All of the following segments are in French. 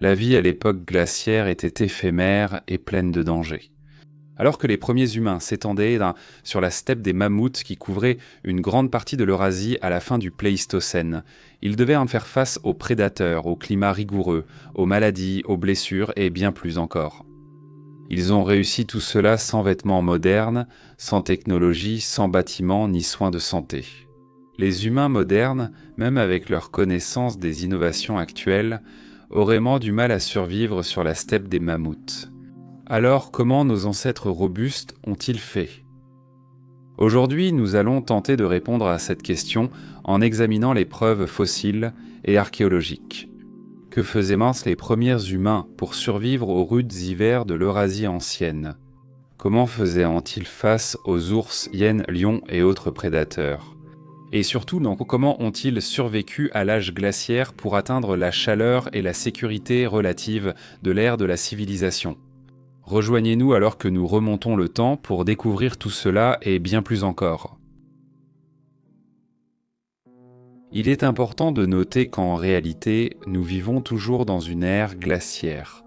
La vie à l'époque glaciaire était éphémère et pleine de dangers. Alors que les premiers humains s'étendaient sur la steppe des mammouths qui couvrait une grande partie de l'Eurasie à la fin du Pléistocène, ils devaient en faire face aux prédateurs, au climat rigoureux, aux maladies, aux blessures et bien plus encore. Ils ont réussi tout cela sans vêtements modernes, sans technologie, sans bâtiments ni soins de santé. Les humains modernes, même avec leur connaissance des innovations actuelles, auraient du mal à survivre sur la steppe des mammouths. Alors, comment nos ancêtres robustes ont-ils fait ? Aujourd'hui, nous allons tenter de répondre à cette question en examinant les preuves fossiles et archéologiques. Que faisaient les premiers humains pour survivre aux rudes hivers de l'Eurasie ancienne ? Comment faisaient-ils face aux ours, hyènes, lions et autres prédateurs ? Et surtout, comment ont-ils survécu à l'âge glaciaire pour atteindre la chaleur et la sécurité relative de l'ère de la civilisation ? Rejoignez-nous alors que nous remontons le temps pour découvrir tout cela et bien plus encore. Il est important de noter qu'en réalité, nous vivons toujours dans une ère glaciaire.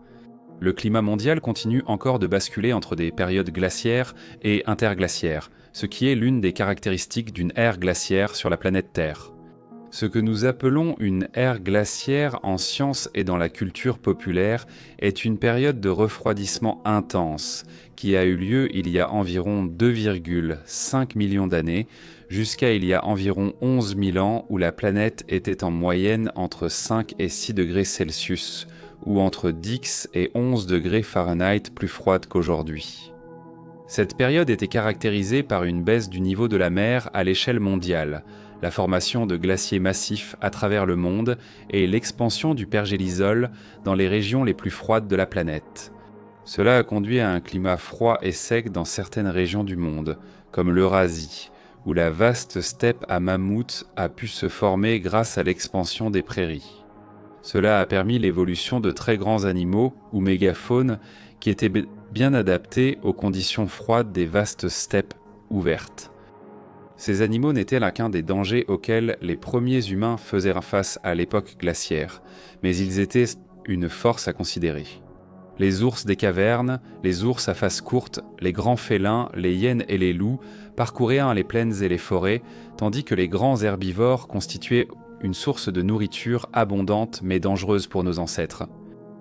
Le climat mondial continue encore de basculer entre des périodes glaciaires et interglaciaires, ce qui est l'une des caractéristiques d'une ère glaciaire sur la planète Terre. Ce que nous appelons une ère glaciaire en sciences et dans la culture populaire est une période de refroidissement intense qui a eu lieu il y a environ 2,5 millions d'années jusqu'à il y a environ 11 000 ans où la planète était en moyenne entre 5 et 6 degrés Celsius ou entre 10 et 11 degrés Fahrenheit plus froide qu'aujourd'hui. Cette période était caractérisée par une baisse du niveau de la mer à l'échelle mondiale, la formation de glaciers massifs à travers le monde et l'expansion du pergélisol dans les régions les plus froides de la planète. Cela a conduit à un climat froid et sec dans certaines régions du monde, comme l'Eurasie, où la vaste steppe à mammouths a pu se former grâce à l'expansion des prairies. Cela a permis l'évolution de très grands animaux ou mégafaunes qui étaient bien adaptés aux conditions froides des vastes steppes ouvertes. Ces animaux n'étaient là qu'un des dangers auxquels les premiers humains faisaient face à l'époque glaciaire, mais ils étaient une force à considérer. Les ours des cavernes, les ours à face courte, les grands félins, les hyènes et les loups parcouraient les plaines et les forêts, tandis que les grands herbivores constituaient une source de nourriture abondante mais dangereuse pour nos ancêtres.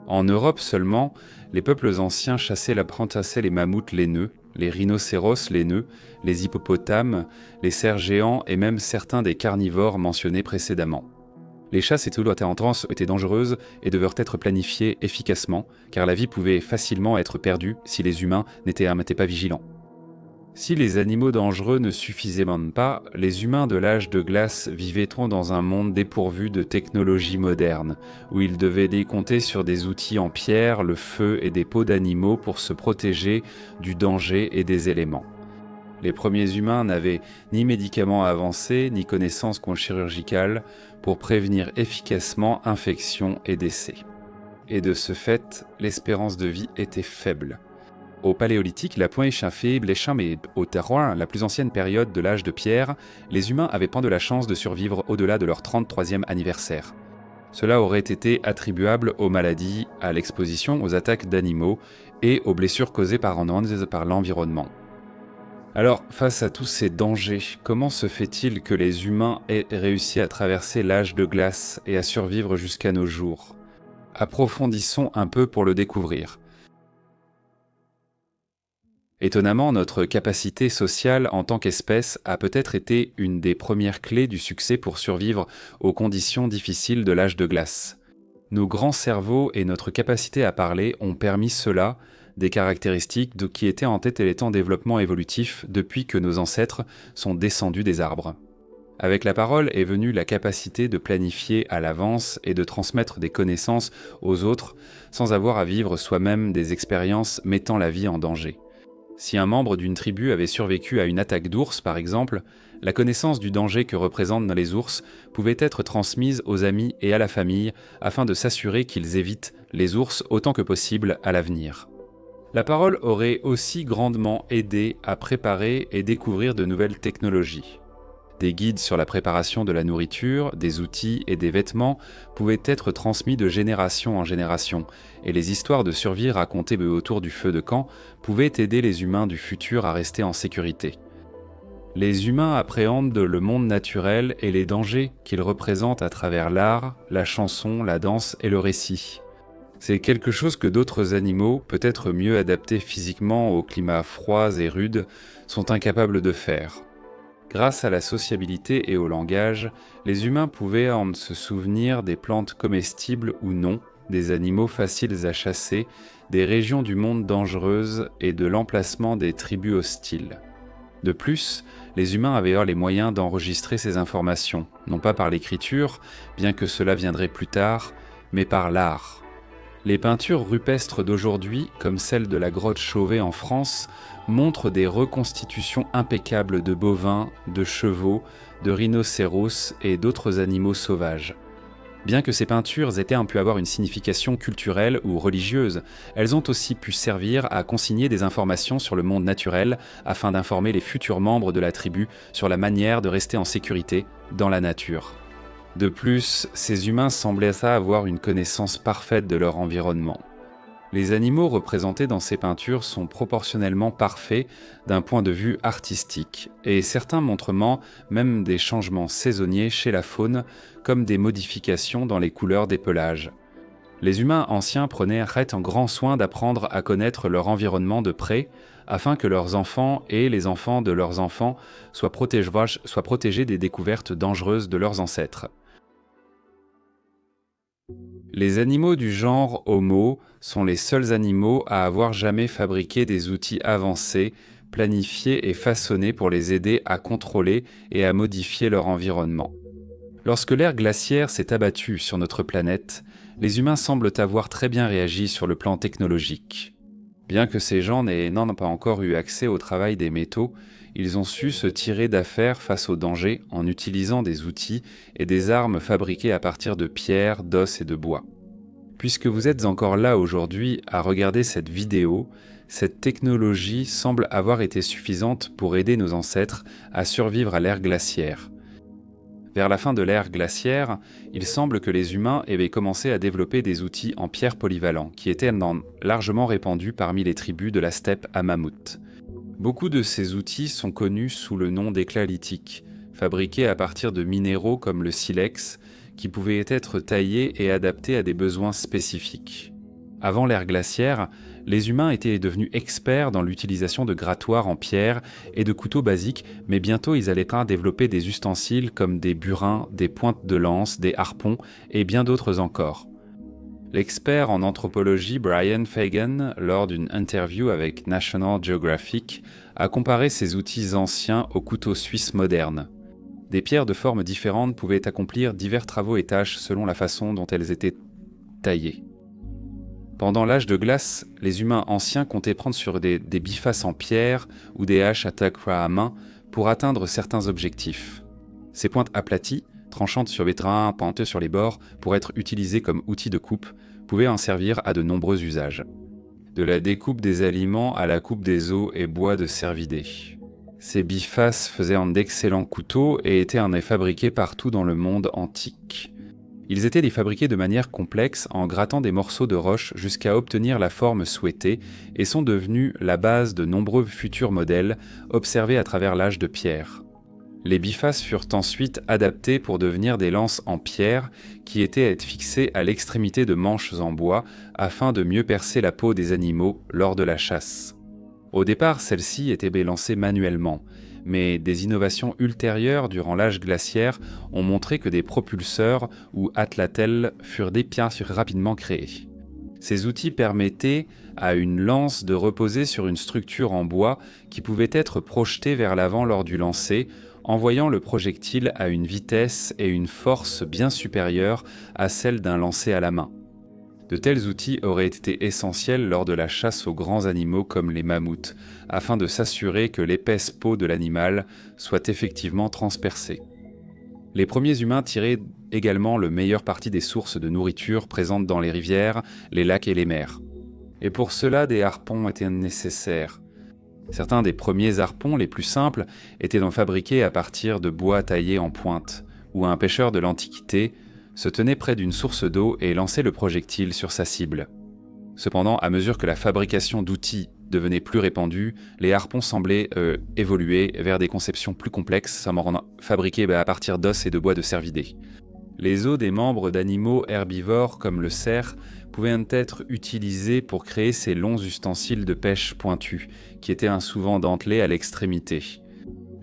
En Europe seulement, les peuples anciens chassaient les mammouths laineux, les rhinocéros laineux, les hippopotames, les cerfs géants et même certains des carnivores mentionnés précédemment. Les chasses et tout entrances étaient dangereuses et devaient être planifiées efficacement, car la vie pouvait facilement être perdue si les humains n'étaient pas vigilants. Si les animaux dangereux ne suffisaient même pas, les humains de l'âge de glace vivaient dans un monde dépourvu de technologie moderne, où ils devaient compter sur des outils en pierre, le feu et des peaux d'animaux pour se protéger du danger et des éléments. Les premiers humains n'avaient ni médicaments avancés, ni connaissances chirurgicales pour prévenir efficacement infections et décès. Et de ce fait, l'espérance de vie était faible. Au Paléolithique, la point échappée, Blécham et au Terroir, la plus ancienne période de l'âge de pierre, les humains avaient de la chance de survivre au-delà de leur 33e anniversaire. Cela aurait été attribuable aux maladies, à l'exposition aux attaques d'animaux et aux blessures causées par l'environnement. Alors, face à tous ces dangers, comment se fait-il que les humains aient réussi à traverser l'âge de glace et à survivre jusqu'à nos jours ? Approfondissons un peu pour le découvrir. Étonnamment, notre capacité sociale en tant qu'espèce a peut-être été une des premières clés du succès pour survivre aux conditions difficiles de l'âge de glace. Nos grands cerveaux et notre capacité à parler ont permis cela, des caractéristiques qui étaient en tête et étant en développement évolutif depuis que nos ancêtres sont descendus des arbres. Avec la parole est venue la capacité de planifier à l'avance et de transmettre des connaissances aux autres sans avoir à vivre soi-même des expériences mettant la vie en danger. Si un membre d'une tribu avait survécu à une attaque d'ours, par exemple, la connaissance du danger que représentent les ours pouvait être transmise aux amis et à la famille afin de s'assurer qu'ils évitent les ours autant que possible à l'avenir. La parole aurait aussi grandement aidé à préparer et découvrir de nouvelles technologies. Des guides sur la préparation de la nourriture, des outils et des vêtements pouvaient être transmis de génération en génération, et les histoires de survie racontées autour du feu de camp pouvaient aider les humains du futur à rester en sécurité. Les humains appréhendent le monde naturel et les dangers qu'il représente à travers l'art, la chanson, la danse et le récit. C'est quelque chose que d'autres animaux, peut-être mieux adaptés physiquement aux climats froids et rudes, sont incapables de faire. Grâce à la sociabilité et au langage, les humains pouvaient en se souvenir des plantes comestibles ou non, des animaux faciles à chasser, des régions du monde dangereuses et de l'emplacement des tribus hostiles. De plus, les humains avaient alors les moyens d'enregistrer ces informations, non pas par l'écriture, bien que cela viendrait plus tard, mais par l'art. Les peintures rupestres d'aujourd'hui, comme celle de la grotte Chauvet en France, montrent des reconstitutions impeccables de bovins, de chevaux, de rhinocéros et d'autres animaux sauvages. Bien que ces peintures aient pu avoir une signification culturelle ou religieuse, elles ont aussi pu servir à consigner des informations sur le monde naturel afin d'informer les futurs membres de la tribu sur la manière de rester en sécurité dans la nature. De plus, ces humains semblaient avoir une connaissance parfaite de leur environnement. Les animaux représentés dans ces peintures sont proportionnellement parfaits d'un point de vue artistique, et certains montrent même des changements saisonniers chez la faune, comme des modifications dans les couleurs des pelages. Les humains anciens prenaient en grand soin d'apprendre à connaître leur environnement de près, afin que leurs enfants et les enfants de leurs enfants soient protégés des découvertes dangereuses de leurs ancêtres. Les animaux du genre Homo sont les seuls animaux à avoir jamais fabriqué des outils avancés, planifiés et façonnés pour les aider à contrôler et à modifier leur environnement. Lorsque l'ère glaciaire s'est abattue sur notre planète, les humains semblent avoir très bien réagi sur le plan technologique. Bien que ces gens n'aient pas encore eu accès au travail des métaux, ils ont su se tirer d'affaire face aux dangers en utilisant des outils et des armes fabriquées à partir de pierres, d'os et de bois. Puisque vous êtes encore là aujourd'hui à regarder cette vidéo, cette technologie semble avoir été suffisante pour aider nos ancêtres à survivre à l'ère glaciaire. Vers la fin de l'ère glaciaire, il semble que les humains avaient commencé à développer des outils en pierre polyvalents qui étaient largement répandus parmi les tribus de la steppe à mammouth. Beaucoup de ces outils sont connus sous le nom d'éclats lithiques, fabriqués à partir de minéraux comme le silex, qui pouvaient être taillés et adaptés à des besoins spécifiques. Avant l'ère glaciaire, les humains étaient devenus experts dans l'utilisation de grattoirs en pierre et de couteaux basiques, mais bientôt ils allaient développer des ustensiles comme des burins, des pointes de lance, des harpons et bien d'autres encore. L'expert en anthropologie Brian Fagan, lors d'une interview avec National Geographic, a comparé ces outils anciens aux couteaux suisses modernes. Des pierres de formes différentes pouvaient accomplir divers travaux et tâches selon la façon dont elles étaient taillées. Pendant l'âge de glace, les humains anciens comptaient prendre sur des bifaces en pierre ou des haches à takra à main pour atteindre certains objectifs. Ces pointes aplaties, tranchantes sur les terrains, penteuses sur les bords, pour être utilisées comme outils de coupe, pouvaient en servir à de nombreux usages. De la découpe des aliments à la coupe des os et bois de cervidés. Ces bifaces faisaient d'excellents couteaux et étaient fabriqués partout dans le monde antique. Ils étaient fabriqués de manière complexe en grattant des morceaux de roche jusqu'à obtenir la forme souhaitée et sont devenus la base de nombreux futurs modèles observés à travers l'âge de pierre. Les bifaces furent ensuite adaptés pour devenir des lances en pierre qui étaient à être fixées à l'extrémité de manches en bois afin de mieux percer la peau des animaux lors de la chasse. Au départ, celles-ci étaient lancées manuellement, mais des innovations ultérieures durant l'âge glaciaire ont montré que des propulseurs ou atlatels furent rapidement créés. Ces outils permettaient à une lance de reposer sur une structure en bois qui pouvait être projetée vers l'avant lors du lancer, envoyant le projectile à une vitesse et une force bien supérieures à celle d'un lancer à la main. De tels outils auraient été essentiels lors de la chasse aux grands animaux comme les mammouths, afin de s'assurer que l'épaisse peau de l'animal soit effectivement transpercée. Les premiers humains tiraient également le meilleur parti des sources de nourriture présentes dans les rivières, les lacs et les mers. Et pour cela, des harpons étaient nécessaires. Certains des premiers harpons les plus simples étaient donc fabriqués à partir de bois taillé en pointe, où un pêcheur de l'Antiquité se tenait près d'une source d'eau et lançait le projectile sur sa cible. Cependant, à mesure que la fabrication d'outils devenait plus répandue, les harpons semblaient évoluer vers des conceptions plus complexes, fabriquées à partir d'os et de bois de cervidés. Les os des membres d'animaux herbivores comme le cerf pouvaient être utilisés pour créer ces longs ustensiles de pêche pointus, qui étaient souvent dentelés à l'extrémité.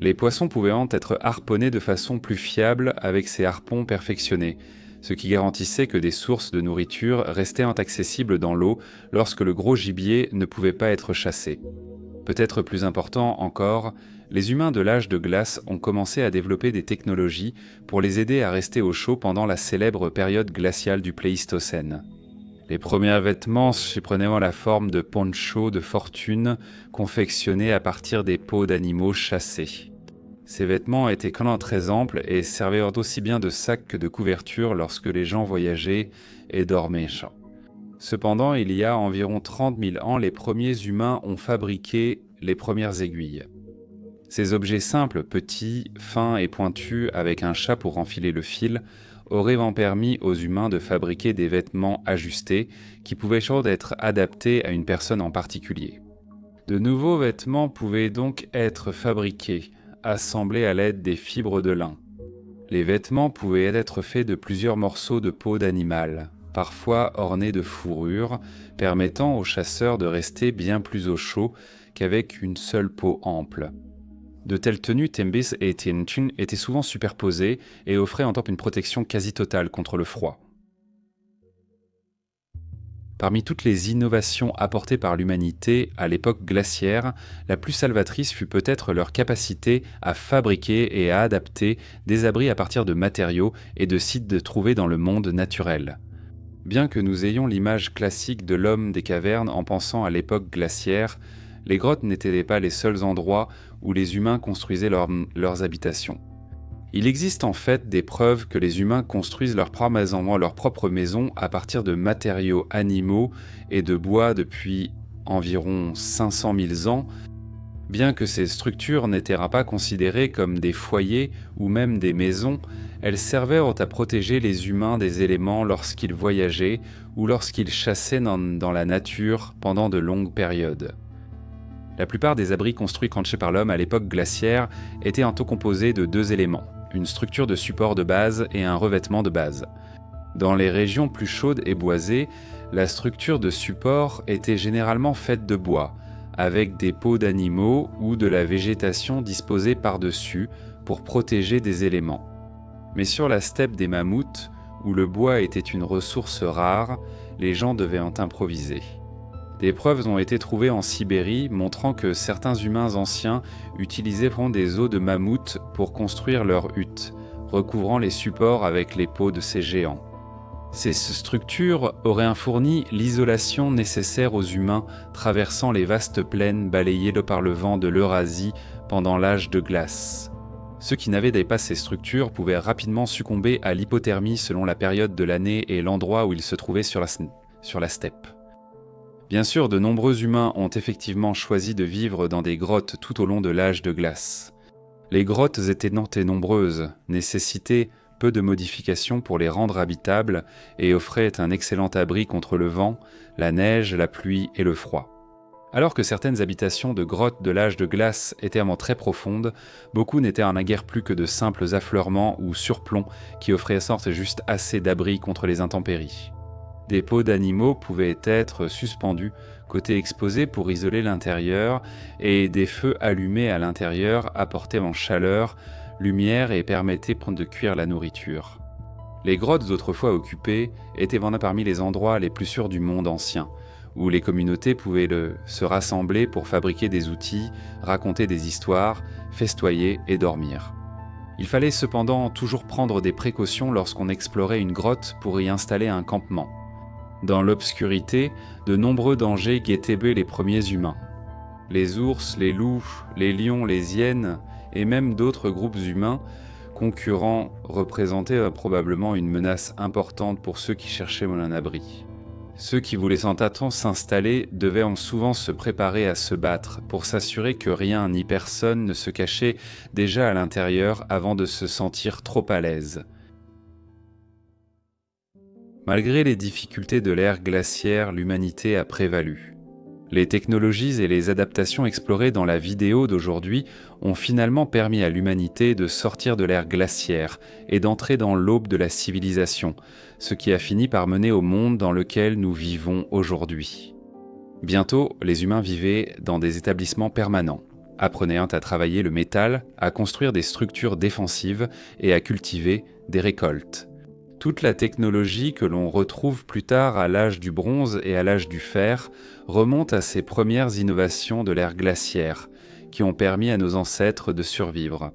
Les poissons pouvaient être harponnés de façon plus fiable avec ces harpons perfectionnés, ce qui garantissait que des sources de nourriture restaient accessibles dans l'eau lorsque le gros gibier ne pouvait pas être chassé. Peut-être plus important encore, les humains de l'âge de glace ont commencé à développer des technologies pour les aider à rester au chaud pendant la célèbre période glaciale du Pléistocène. Les premiers vêtements prenaient la forme de ponchos de fortune confectionnés à partir des peaux d'animaux chassés. Ces vêtements étaient quand même très amples et servaient aussi bien de sac que de couverture lorsque les gens voyageaient et dormaient. Cependant, il y a environ 30 000 ans, les premiers humains ont fabriqué les premières aiguilles. Ces objets simples, petits, fins et pointus, avec un chat pour enfiler le fil, auraient permis aux humains de fabriquer des vêtements ajustés qui pouvaient être adaptés à une personne en particulier. De nouveaux vêtements pouvaient donc être fabriqués, assemblés à l'aide des fibres de lin. Les vêtements pouvaient être faits de plusieurs morceaux de peau d'animal, parfois ornés de fourrure, permettant aux chasseurs de rester bien plus au chaud qu'avec une seule peau ample. De telles tenues Tembis et Tinchin étaient souvent superposées et offraient en tant une protection quasi totale contre le froid. Parmi toutes les innovations apportées par l'humanité à l'époque glaciaire, la plus salvatrice fut peut-être leur capacité à fabriquer et à adapter des abris à partir de matériaux et de sites trouvés dans le monde naturel. Bien que nous ayons l'image classique de l'homme des cavernes en pensant à l'époque glaciaire, les grottes n'étaient pas les seuls endroits où les humains construisaient leurs habitations. Il existe en fait des preuves que les humains construisent leurs propres maisons à partir de matériaux animaux et de bois depuis environ 500 000 ans, bien que ces structures n'étaient pas considérées comme des foyers ou même des maisons, elles servaient à protéger les humains des éléments lorsqu'ils voyageaient ou lorsqu'ils chassaient dans la nature pendant de longues périodes. La plupart des abris construits par l'homme à l'époque glaciaire étaient composés de deux éléments, une structure de support de base et un revêtement de base. Dans les régions plus chaudes et boisées, la structure de support était généralement faite de bois, avec des peaux d'animaux ou de la végétation disposée par-dessus pour protéger des éléments. Mais sur la steppe des mammouths, où le bois était une ressource rare, les gens devaient improviser. Des preuves ont été trouvées en Sibérie montrant que certains humains anciens utilisaient des os de mammouth pour construire leurs huttes, recouvrant les supports avec les peaux de ces géants. Ces structures auraient fourni l'isolation nécessaire aux humains traversant les vastes plaines balayées par le vent de l'Eurasie pendant l'âge de glace. Ceux qui n'avaient pas ces structures pouvaient rapidement succomber à l'hypothermie selon la période de l'année et l'endroit où ils se trouvaient sur la steppe. Bien sûr, de nombreux humains ont effectivement choisi de vivre dans des grottes tout au long de l'âge de glace. Les grottes étaient nombreuses, nécessitaient peu de modifications pour les rendre habitables et offraient un excellent abri contre le vent, la neige, la pluie et le froid. Alors que certaines habitations de grottes de l'âge de glace étaient très profondes, beaucoup n'étaient guère plus que de simples affleurements ou surplombs qui offraient juste assez d'abri contre les intempéries. Des peaux d'animaux pouvaient être suspendues, côté exposé pour isoler l'intérieur, et des feux allumés à l'intérieur apportaient chaleur, lumière et permettaient de cuire la nourriture. Les grottes autrefois occupées étaient parmi les endroits les plus sûrs du monde ancien, où les communautés pouvaient se rassembler pour fabriquer des outils, raconter des histoires, festoyer et dormir. Il fallait cependant toujours prendre des précautions lorsqu'on explorait une grotte pour y installer un campement. Dans l'obscurité, de nombreux dangers guettaient les premiers humains. Les ours, les loups, les lions, les hyènes et même d'autres groupes humains concurrents représentaient probablement une menace importante pour ceux qui cherchaient un abri. Ceux qui voulaient sans attendre s'installer devaient souvent se préparer à se battre pour s'assurer que rien ni personne ne se cachait déjà à l'intérieur avant de se sentir trop à l'aise. Malgré les difficultés de l'ère glaciaire, l'humanité a prévalu. Les technologies et les adaptations explorées dans la vidéo d'aujourd'hui ont finalement permis à l'humanité de sortir de l'ère glaciaire et d'entrer dans l'aube de la civilisation, ce qui a fini par mener au monde dans lequel nous vivons aujourd'hui. Bientôt, les humains vivaient dans des établissements permanents, apprenaient à travailler le métal, à construire des structures défensives et à cultiver des récoltes. Toute la technologie que l'on retrouve plus tard à l'âge du bronze et à l'âge du fer remonte à ces premières innovations de l'ère glaciaire, qui ont permis à nos ancêtres de survivre.